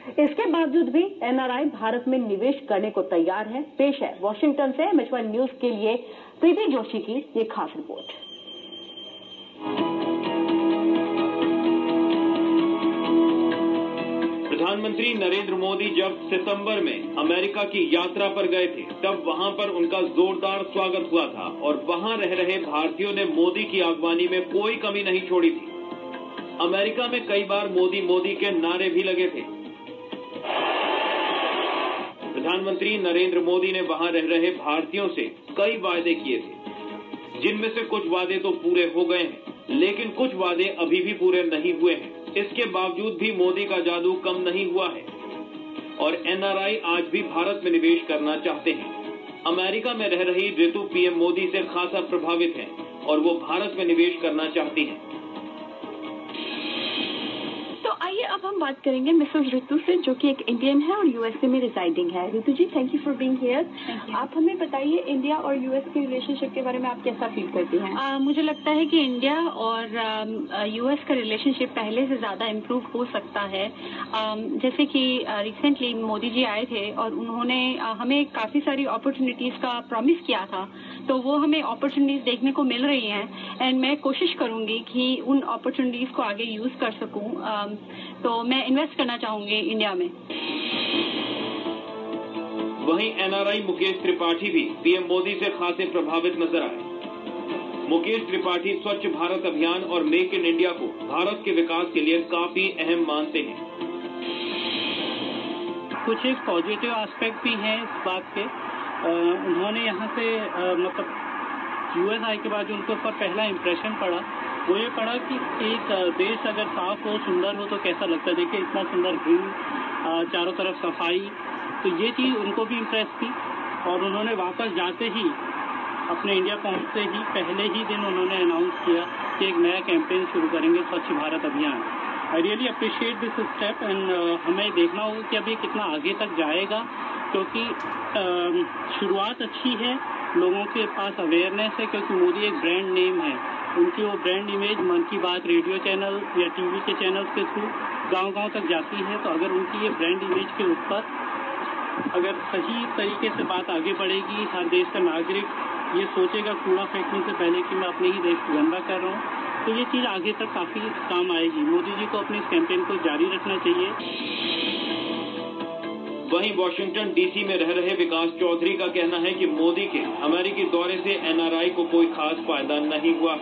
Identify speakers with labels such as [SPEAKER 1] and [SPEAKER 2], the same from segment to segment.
[SPEAKER 1] इसके बावजूद भी एनआरआई भारत में निवेश करने को तैयार है। पेश है वॉशिंगटन से MH1 न्यूज के लिए प्रीति जोशी की ये खास रिपोर्ट।
[SPEAKER 2] प्रधानमंत्री नरेंद्र मोदी जब सितंबर में अमेरिका की यात्रा पर गए थे, तब वहां पर उनका जोरदार स्वागत हुआ था और वहां रह रहे भारतीयों ने मोदी की आगवानी में कोई कमी नहीं छोड़ी थी। अमेरिका में कई बार मोदी मोदी के नारे भी लगे थे। प्रधानमंत्री नरेंद्र मोदी ने वहां रह रहे भारतीयों से कई वादे किए थे, जिनमें से कुछ वादे तो पूरे हो गए हैं, लेकिन कुछ वादे अभी भी पूरे नहीं हुए हैं। इसके बावजूद भी मोदी का जादू कम नहीं हुआ है और एनआरआई आज भी भारत में निवेश करना चाहते हैं। अमेरिका में रह रही ऋतु पीएम मोदी से खासा प्रभावित हैं और वो भारत में निवेश करना चाहती हैं।
[SPEAKER 3] तो आइए अब हम बात करेंगे मिसेस ऋतु से, जो कि एक इंडियन है और यूएसए में रिजाइडिंग है। Ritu ji, thank you for being here. आप हमें बताइए, इंडिया और यूएस के रिलेशनशिप के बारे में आप कैसा फील करती हैं?
[SPEAKER 4] मुझे लगता है कि इंडिया और यूएस का रिलेशनशिप पहले से ज्यादा इम्प्रूव हो सकता है। जैसे कि रिसेंटली मोदी जी आए थे और उन्होंने हमें काफी सारी अपॉर्चुनिटीज का प्रॉमिस किया था, तो वो हमें अपॉर्चुनिटीज देखने को मिल रही हैं एंड मैं कोशिश करूंगी कि उन अपॉर्चुनिटीज को आगे यूज कर सकूं। तो मैं इन्वेस्ट करना चाहूंगी इंडिया में।
[SPEAKER 2] वहीं एनआरआई मुकेश त्रिपाठी भी पीएम मोदी से खासे प्रभावित नजर आए। मुकेश त्रिपाठी स्वच्छ भारत अभियान और मेक इन इंडिया को भारत के विकास के लिए काफी अहम मानते हैं।
[SPEAKER 5] कुछ एक पॉजिटिव एस्पेक्ट भी हैं इस बात के। उन्होंने यहाँ से मतलब यूएस आए के बाद जो उनके ऊपर पहला इम्प्रेशन पड़ा वो ये पड़ा कि एक देश अगर साफ हो, सुंदर हो तो कैसा लगता है। देखिए इतना सुंदर ग्रीन, चारों तरफ सफाई, तो ये चीज़ उनको भी इम्प्रेस थी और उन्होंने वापस जाते ही अपने इंडिया पहुंचते ही पहले ही दिन उन्होंने अनाउंस किया कि एक नया कैंपेन शुरू करेंगे, स्वच्छ भारत अभियान। I really appreciate this step and हमें देखना होगा कि अभी कितना आगे तक जाएगा, क्योंकि शुरुआत अच्छी है, लोगों के पास अवेयरनेस है, क्योंकि मोदी एक ब्रांड नेम है। उनकी वो ब्रांड इमेज मन की बात रेडियो चैनल या टीवी के चैनल के थ्रू गांव-गांव तक जाती है। तो अगर उनकी ये ब्रांड इमेज के ऊपर अगर सही तरीके से बात आगे बढ़ेगी, हर देश का नागरिक ये सोचेगा कूड़ा फेंकने से पहले कि मैं अपने ही देश को गंदा कर रहा हूँ, तो ये चीज़ आगे तक काफ़ी काम आएगी। मोदी जी को अपने इस कैंपेन को जारी रखना चाहिए।
[SPEAKER 2] वहीं वॉशिंगटन डीसी में रह रहे विकास चौधरी का कहना है कि मोदी के अमेरिकी दौरे से एनआरआई को कोई खास फायदा नहीं हुआ।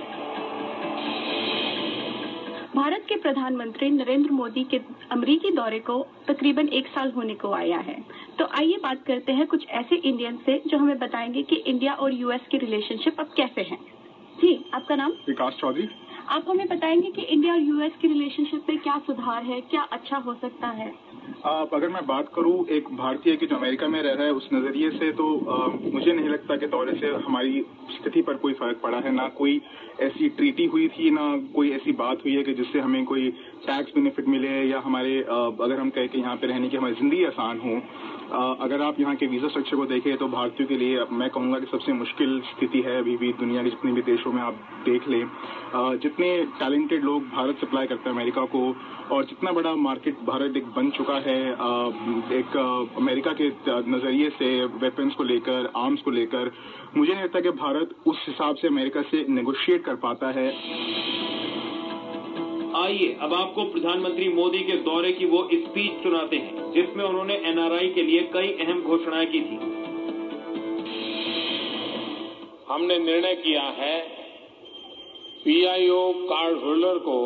[SPEAKER 3] भारत के प्रधानमंत्री नरेंद्र मोदी के अमेरिकी दौरे को तकरीबन 1 साल होने को आया है। तो आइए बात करते हैं कुछ ऐसे इंडियन से जो हमें बताएंगे कि इंडिया और यूएस की रिलेशनशिप अब कैसे हैं। जी, आपका नाम?
[SPEAKER 6] विकास चौधरी।
[SPEAKER 3] आप हमें बताएंगे कि इंडिया और यूएस की रिलेशनशिप में क्या सुधार है, क्या अच्छा हो सकता है?
[SPEAKER 6] अगर मैं बात करूं एक भारतीय की जो अमेरिका में रह रहा है उस नजरिए से, तो मुझे नहीं लगता कि दौरे से हमारी स्थिति पर कोई फर्क पड़ा है। ना कोई ऐसी ट्रीटी हुई थी, ना कोई ऐसी बात हुई है कि जिससे हमें कोई टैक्स बेनिफिट मिले या हमारे अगर हम कहें कि यहाँ पे रहने की हमारी जिंदगी आसान हो। अगर आप यहाँ के वीजा स्ट्रक्चर को देखें तो भारतीयों के लिए मैं कहूँगा कि सबसे मुश्किल स्थिति है अभी भी। दुनिया के जितने भी देशों में आप देख लें, जितने टैलेंटेड लोग भारत सप्लाई करते हैं अमेरिका को, और जितना बड़ा मार्केट भारत एक बन चुका है एक अमेरिका के नजरिए से, वेपन्स को लेकर, आर्म्स को लेकर, मुझे नहीं लगता कि भारत उस हिसाब से अमेरिका से नेगोशिएट कर पाता है।
[SPEAKER 2] आइए अब आपको प्रधानमंत्री मोदी के दौरे की वो स्पीच सुनाते हैं जिसमें उन्होंने एनआरआई के लिए कई अहम घोषणाएं की थी।
[SPEAKER 7] हमने निर्णय किया है पीआईओ कार्ड होल्डर को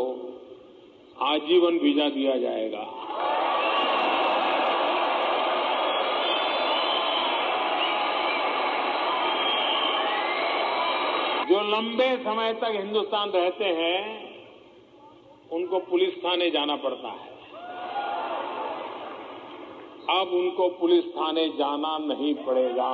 [SPEAKER 7] आजीवन वीजा दिया जाएगा। जो लंबे समय तक हिंदुस्तान रहते हैं उनको पुलिस थाने जाना पड़ता है, अब उनको पुलिस थाने जाना नहीं पड़ेगा।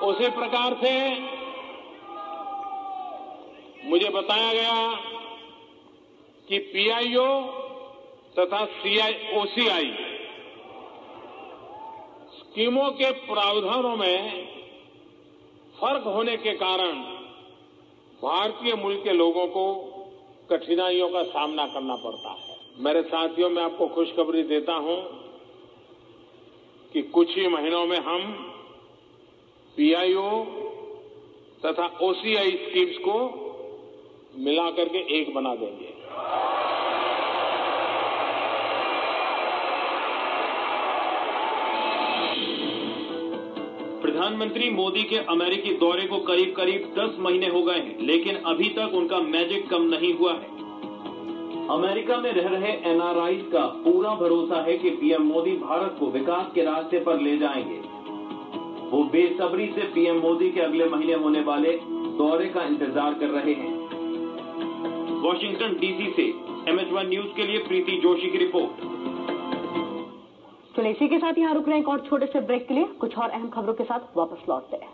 [SPEAKER 7] उसी प्रकार से मुझे बताया गया कि पीआईओ तथा ओसीआई स्कीमों के प्रावधानों में फर्क होने के कारण भारतीय मूल के लोगों को कठिनाइयों का सामना करना पड़ता है। मेरे साथियों, मैं आपको खुशखबरी देता हूं कि कुछ ही महीनों में हम पीआईओ तथा ओसीआई स्कीम्स को मिलाकर के एक बना देंगे।
[SPEAKER 2] प्रधानमंत्री मोदी के अमेरिकी दौरे को करीब करीब 10 महीने हो गए हैं, लेकिन अभी तक उनका मैजिक कम नहीं हुआ है। अमेरिका में रह रहे एनआरआई का पूरा भरोसा है कि पीएम मोदी भारत को विकास के रास्ते पर ले जाएंगे। वो बेसब्री से पीएम मोदी के अगले महीने होने वाले दौरे का इंतजार कर रहे हैं। वॉशिंगटन डीसी से MH1 न्यूज के लिए प्रीति जोशी की रिपोर्ट।
[SPEAKER 1] तो इसी के साथ यहाँ रुक रहे हैं एक और छोटे से ब्रेक के लिए। कुछ और अहम खबरों के साथ वापस लौटते हैं।